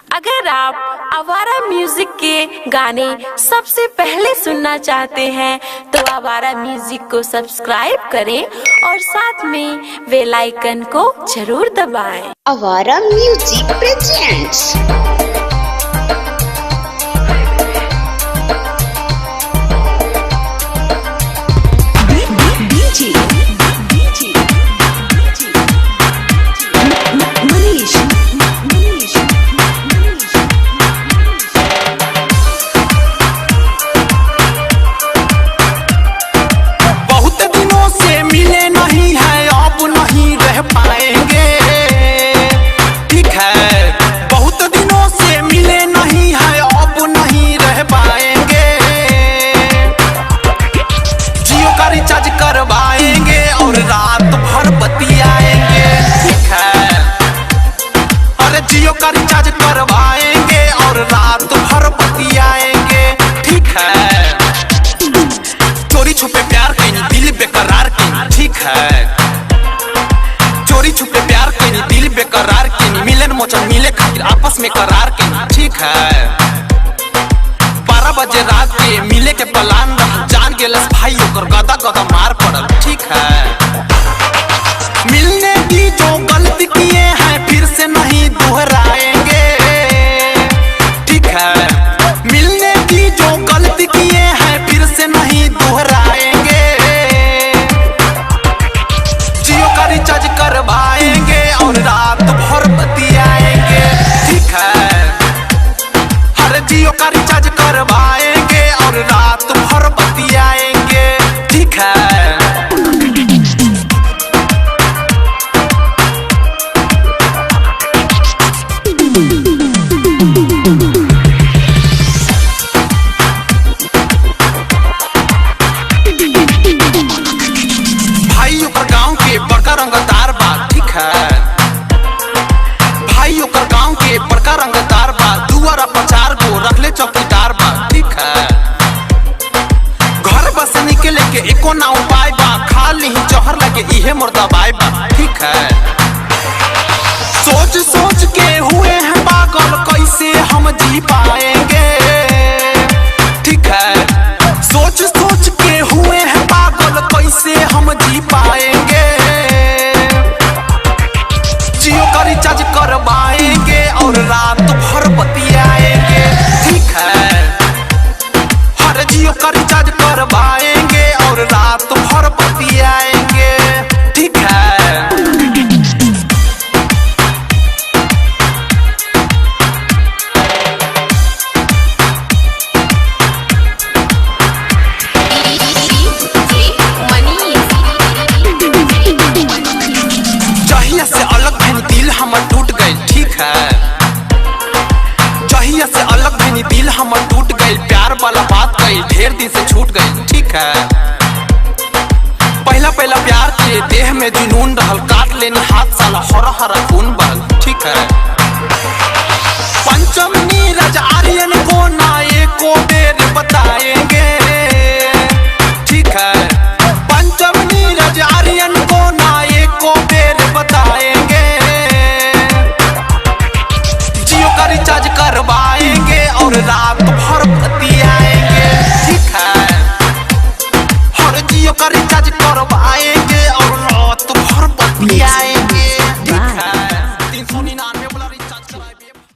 अगर आप आवारा म्यूजिक के गाने सबसे पहले सुनना चाहते हैं तो आवारा म्यूजिक को सब्सक्राइब करें और साथ में बेल आइकन को जरूर दबाएं। आवारा म्यूजिक प्रेजेंट्स। जियो का रिचार्ज करवाएंगे और रात भर बतियाएंगे, ठीक है। चोरी छुपे प्यार कहीं दिल बेकरार कहीं, ठीक है। चोरी छुपे प्यार कहीं दिल बेकरार कहीं, मिलन मोचन मिले खातिर आपस में करार कहीं, ठीक है। 12 बजे रात के मिले के प्लान रहा, जान गेलस भाई ओकर गदा गदा मार पड़ल, ठीक है। मिलने की जो गलती किए हैं फिर से नहीं दोहराएंगे, ठीक है। मिलने की जो गलती किए हैं फिर से नहीं दोहराएंगे। जियो का रिचार्ज करवाएंगे और रात भर बतियाएंगे, ठीक है। हर जियो का रिचार्ज करवाएंगे और रात भर बतियाएंगे, ठीक है। भाई ओकर गांव के बड़का रंगदार बा, ठीक है। भाई ओकर गांव के बड़का रंगदार बा, दुआरा पर 4 गो रखले चौकीदार बा, ठीक है। घर बस निकले के एको ना उपाय बा, खा ली जहर लगे इहे मोर दवाई बा, ठीक है। सोच सोच के हुए हैं पागल, कैसे हम जी पाएंगे, ठीक है। सोच सोच के हुए हैं पागल, कैसे हम जी पाएंगे। जियो का रिचार्ज करवाएंगे और रात भर बतियाएंगे, ठीक है। हर जियो का रिचार्ज करवाएंगे और रात भर बतियाएंगे, ठीक है। जहिया से अलग भैनी दिल हमर टूट गई, ठीक है। जहिया से अलग भैनी दिल हमर टूट गई, प्यार वाला बात गई ढेर दिन से छूट गई, ठीक है। पहला पहला प्यार के देह में जुनून रहल, काट लेनी हाथ साला हरा हरा खून बहल, ठीक है। पंचम नीरज आर्यन को ना एको बेर बताएंगे, ठीक है। पंचम नीरज आर्यन को ना एको बेर बताएंगे। जियो का रिचार्ज करवाएंगे और रात भर बतियाएंगे, ठीक है। हर जियो का रिचार्ज करवाएंगे और रात भर बतियाएंगे।